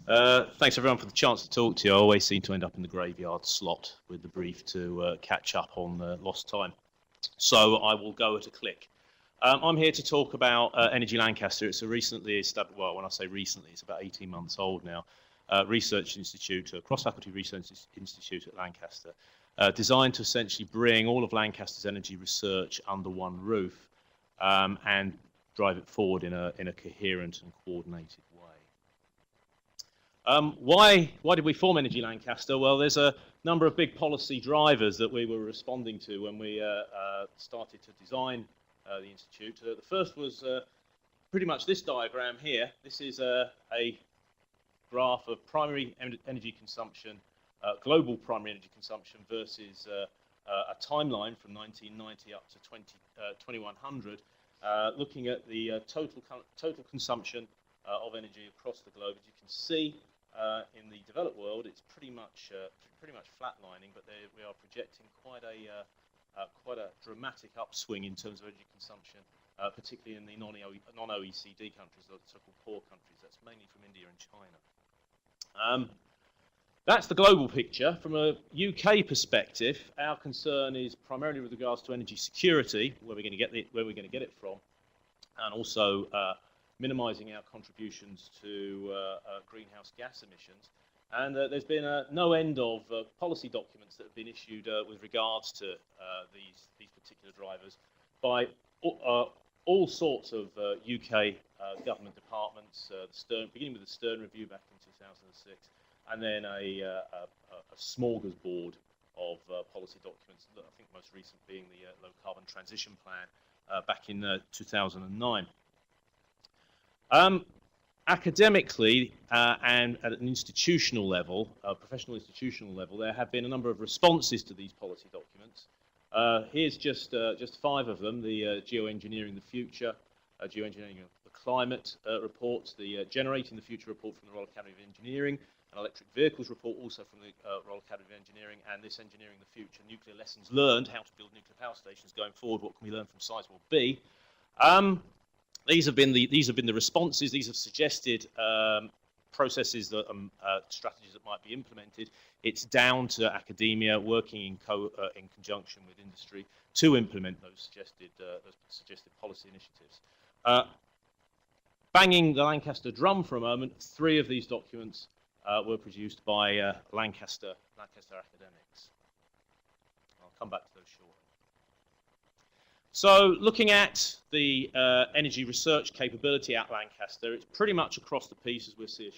Thanks everyone for the chance to talk to you. I always seem to end up in the graveyard slot with the brief to catch up on lost time. So I will go at a click. I'm here to talk about Energy Lancaster. It's a recently established, well, when I say recently, it's about 18 months old now, research institute, a cross-faculty research institute at Lancaster, designed to essentially bring all of Lancaster's energy research under one roof and drive it forward in a coherent and coordinated way. Why did we form Energy Lancaster? Well, there's a number of big policy drivers that we were responding to when we started to design the Institute. The first was pretty much this diagram here. This is a graph of primary energy consumption, global primary energy consumption versus a timeline from 1990 up to 2100, looking at the total consumption of energy across the globe. As you can see, in the developed world, it's pretty much flatlining, but we are projecting quite a dramatic upswing in terms of energy consumption, particularly in the non-OECD countries, the so-called poor countries. That's mainly from India and China. That's the global picture. From a UK perspective, our concern is primarily with regards to energy security, where we're going to get it from, and also minimising our contributions to greenhouse gas emissions. And there's been no end of policy documents that have been issued with regards to these particular drivers by all sorts of UK government departments, beginning with the Stern Review back in 2006, and then a smorgasbord of policy documents, I think most recent being the Low Carbon Transition Plan back in 2009. Academically and at an institutional level, professional institutional level, there have been a number of responses to these policy documents. Here's just 5 of them: the Geoengineering the Future, Geoengineering the Climate report, the Generating the Future report from the Royal Academy of Engineering, an Electric Vehicles report also from the Royal Academy of Engineering, and this Engineering the Future, Nuclear Lessons Learned, how to build nuclear power stations going forward, what can we learn from Sizewell B. These have been the responses. These have suggested processes that strategies that might be implemented. It's down to academia working in conjunction with industry to implement those suggested policy initiatives. Banging the Lancaster drum for a moment, 3 of these documents were produced by Lancaster academics. I'll come back to those shortly. So looking at the energy research capability at Lancaster, it's pretty much across the piece, as we'll see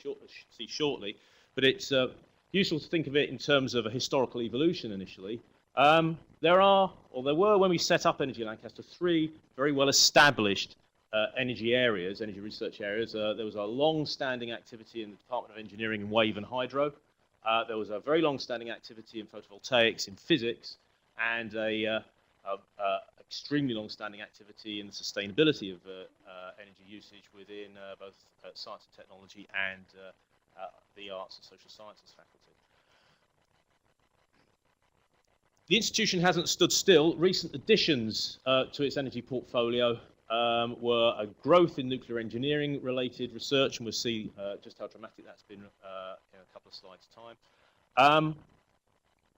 shortly, but it's useful to think of it in terms of a historical evolution initially. There were, when we set up Energy Lancaster, 3 very well established energy research areas. There was a long-standing activity in the Department of Engineering in wave and hydro. There was a very long-standing activity in photovoltaics, in physics, and a extremely long-standing activity in the sustainability of energy usage within both science and technology and the arts and social sciences faculty. The institution hasn't stood still. Recent additions to its energy portfolio were a growth in nuclear engineering related research, and we'll see just how dramatic that's been in a couple of slides' time.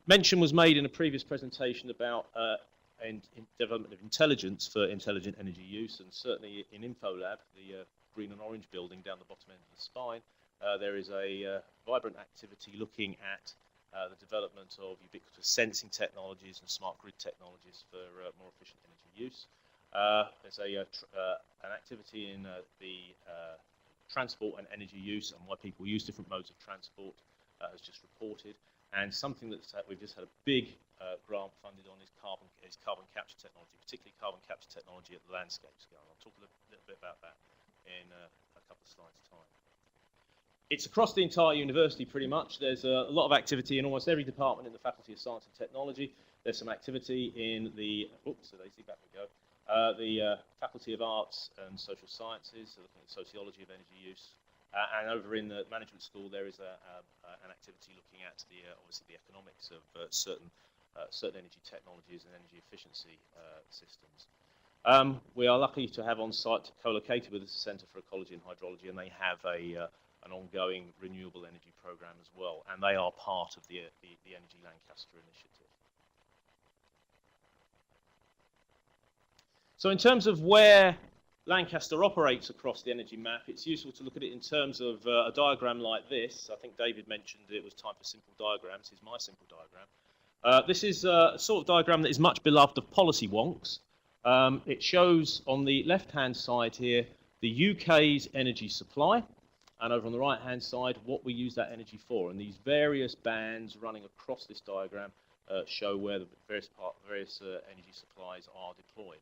Mention was made in a previous presentation about in development of intelligence for intelligent energy use, and certainly in InfoLab, the green and orange building down the bottom end of the spine, there is a vibrant activity looking at the development of ubiquitous sensing technologies and smart grid technologies for more efficient energy use. There's an activity in the transport and energy use and why people use different modes of transport, as just reported. And something that we've just had a big grant funded on is carbon capture technology, particularly carbon capture technology at the landscape scale. I'll talk a little bit about that in a couple of slides' time. It's across the entire university pretty much. There's a lot of activity in almost every department in the Faculty of Science and Technology. There's some activity in the, the Faculty of Arts and Social Sciences, so looking at sociology of energy use. And over in the management school, there is an activity looking at obviously the economics of certain energy technologies and energy efficiency systems. We are lucky to have on site co-located with us a Centre for Ecology and Hydrology, and they have a an ongoing renewable energy program as well, and they are part of the Energy Lancaster initiative. So in terms of where Lancaster operates across the energy map, it's useful to look at it in terms of a diagram like this. I think David mentioned it was time for simple diagrams. Here's my simple diagram. This is a sort of diagram that is much beloved of policy wonks. It shows on the left-hand side here the UK's energy supply, and over on the right-hand side what we use that energy for. And these various bands running across this diagram show where the various energy supplies are deployed.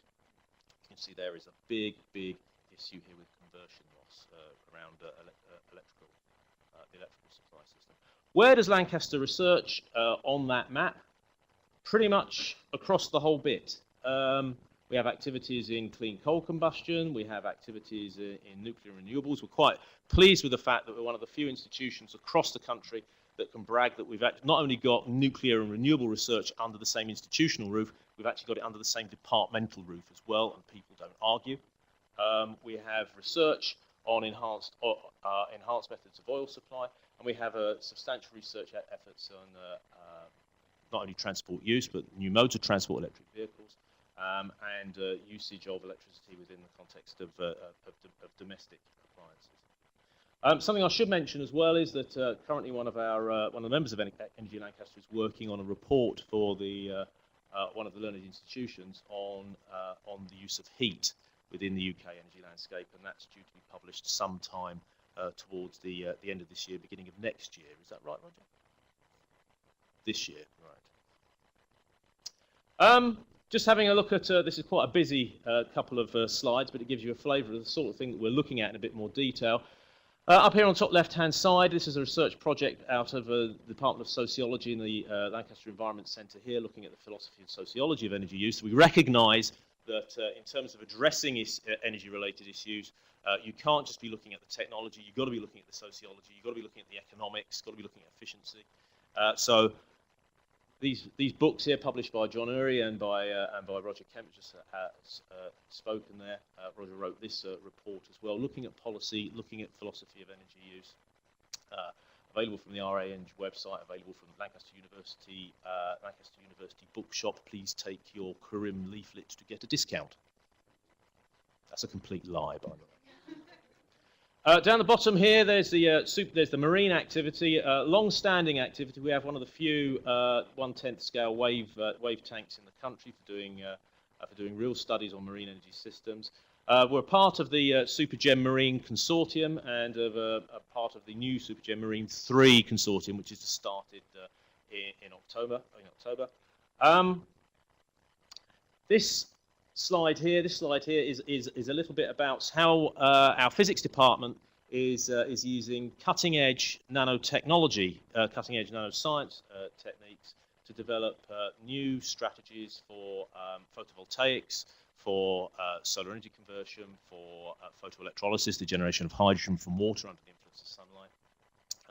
You can see there is a big issue here with conversion loss around the electrical supply system. Where does Lancaster research on that map? Pretty much across the whole bit. We have activities in clean coal combustion, we have activities in nuclear renewables. We're quite pleased with the fact that we're one of the few institutions across the country that can brag that we've not only got nuclear and renewable research under the same institutional roof, we've actually got it under the same departmental roof as well, and people don't argue. We have research on enhanced methods of oil supply, and we have substantial research efforts on not only transport use, but new modes of transport, electric vehicles, and usage of electricity within the context of domestic appliances. Something I should mention as well is that currently one of the members of Energy Lancaster is working on a report for the one of the learned institutions on the use of heat within the UK energy landscape, and that's due to be published sometime towards the end of this year, beginning of next year. Is that right, Roger? This year, right. Just having a look at, this is quite a busy couple of slides, but it gives you a flavour of the sort of thing that we're looking at in a bit more detail. Up here on the top left-hand side, this is a research project out of the Department of Sociology in the Lancaster Environment Centre here, looking at the philosophy and sociology of energy use. We recognise that in terms of addressing energy-related issues, you can't just be looking at the technology, you've got to be looking at the sociology, you've got to be looking at the economics, you've got to be looking at efficiency. So these books here, published by John Ury and by Roger Kemp, just spoken there. Roger wrote this report as well, looking at policy, looking at philosophy of energy use. Available from the RANG website, available from Lancaster University Bookshop. Please take your Kurim leaflet to get a discount. That's a complete lie, by the way. Down the bottom here, there's the marine activity, long-standing activity. We have one of the few 1/10 scale wave tanks in the country for doing real studies on marine energy systems. We're part of the Supergem Marine Consortium and of a part of the new Supergem Marine 3 Consortium, which is started in October. This slide here is a little bit about how our physics department is using cutting-edge nanotechnology, cutting-edge nanoscience techniques to develop new strategies for photovoltaics, for solar energy conversion, for photoelectrolysis, the generation of hydrogen from water under the influence of sunlight,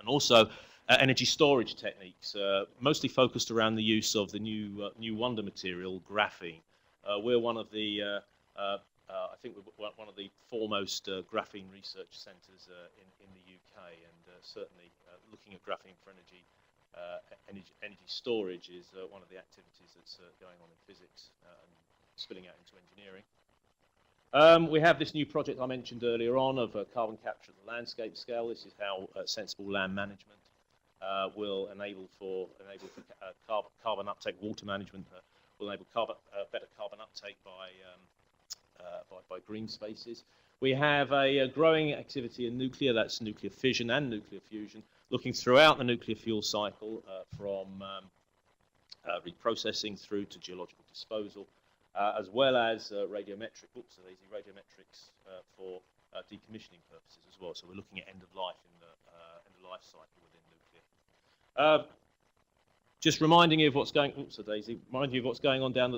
and also energy storage techniques, mostly focused around the use of the new wonder material, graphene. We're one of the, I think we're one of the foremost graphene research centres in the UK, and certainly looking at graphene for energy storage is one of the activities that's going on in physics and spilling out into engineering. We have this new project I mentioned earlier on of carbon capture at the landscape scale. This is how sensible land management will enable for carbon uptake, water management. Will enable better carbon uptake by green spaces. We have a growing activity in nuclear, that's nuclear fission and nuclear fusion, looking throughout the nuclear fuel cycle from reprocessing through to geological disposal, as well as radiometrics for decommissioning purposes as well. So we're looking at end of life in the life cycle within nuclear. Just reminding you of what's going. Reminding you of what's going on down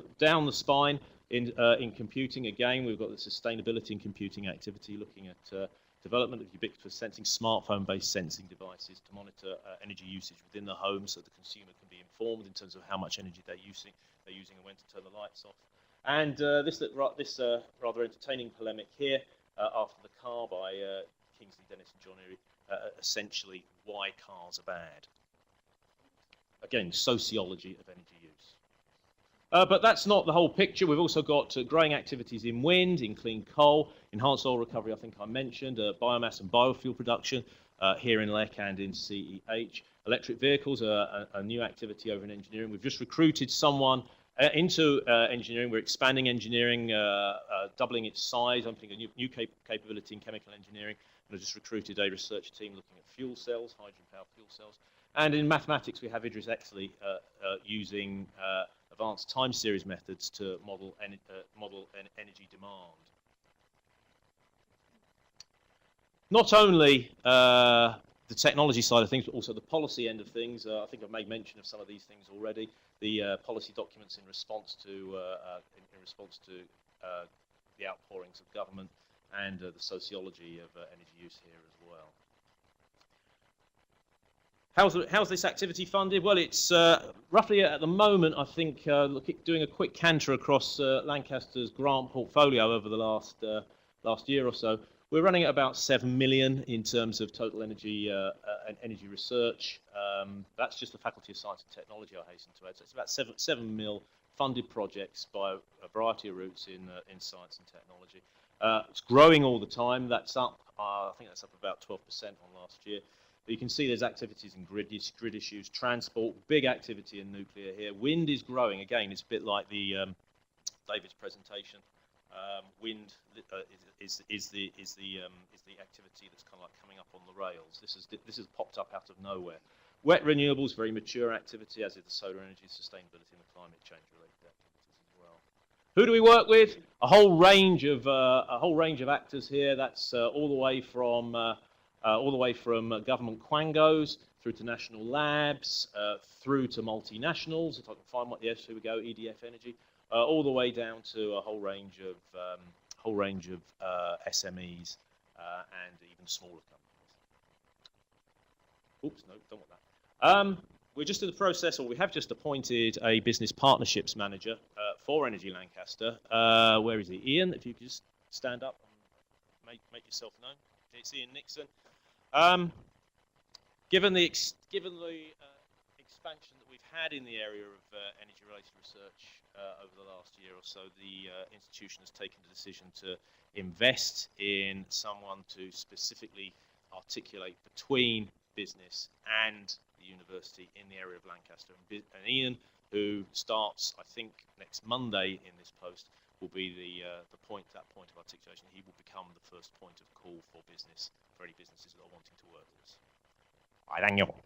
the spine in computing. Again, we've got the sustainability in computing activity, looking at development of ubiquitous sensing, smartphone-based sensing devices to monitor energy usage within the home, so the consumer can be informed in terms of how much energy they're using and when to turn the lights off. And this rather entertaining polemic here after the car by Kingsley, Dennis and John Erie, essentially why cars are bad. Again, sociology of energy use. But that's not the whole picture. We've also got growing activities in wind, in clean coal, enhanced oil recovery, I think I mentioned, biomass and biofuel production here in LEC and in CEH. Electric vehicles are a new activity over in engineering. We've just recruited someone into engineering. We're expanding engineering, doubling its size, opening a new capability in chemical engineering. And I've just recruited a research team looking at fuel cells, hydrogen-powered fuel cells. And in mathematics, we have Idris Exley using advanced time series methods to model energy demand. Not only the technology side of things, but also the policy end of things. I think I've made mention of some of these things already. The policy documents in response to the outpourings of government, and the sociology of energy use here as well. How's this activity funded? Well, it's roughly at the moment, I think, doing a quick canter across Lancaster's grant portfolio over the last year or so. We're running at about 7 million in terms of total energy energy research. That's just the Faculty of Science and Technology, I hasten to add. So it's about 7 mil funded projects by a variety of routes in science and technology. It's growing all the time. That's up, I think that's up about 12% on last year. But you can see there's activities in grid issues, transport, big activity in nuclear here. Wind is growing. Again, it's a bit like the David's presentation. Wind is the activity that's kind of like coming up on the rails. This has popped up out of nowhere. Wet renewables, very mature activity, as is the solar energy, sustainability, and the climate change related activities as well. Who do we work with? A whole range of actors here. That's all the way from government quangos through to national labs, through to multinationals. If I can find one, yes, here we go. EDF Energy. All the way down to a whole range of SMEs and even smaller companies. Oops, no, don't want that. We're just in the process, or we have just appointed a business partnerships manager for Energy Lancaster. Where is he? Ian, if you could just stand up and make yourself known. It's Ian Nixon. Given the expansion that we've had in the area of energy-related research over the last year or so, the institution has taken the decision to invest in someone to specifically articulate between business and the university in the area of Lancaster. And Ian, who starts, I think, next Monday in this post, will be that point of articulation. He will become the first point of call for business, for any businesses that are wanting to work with us. All right, Daniel.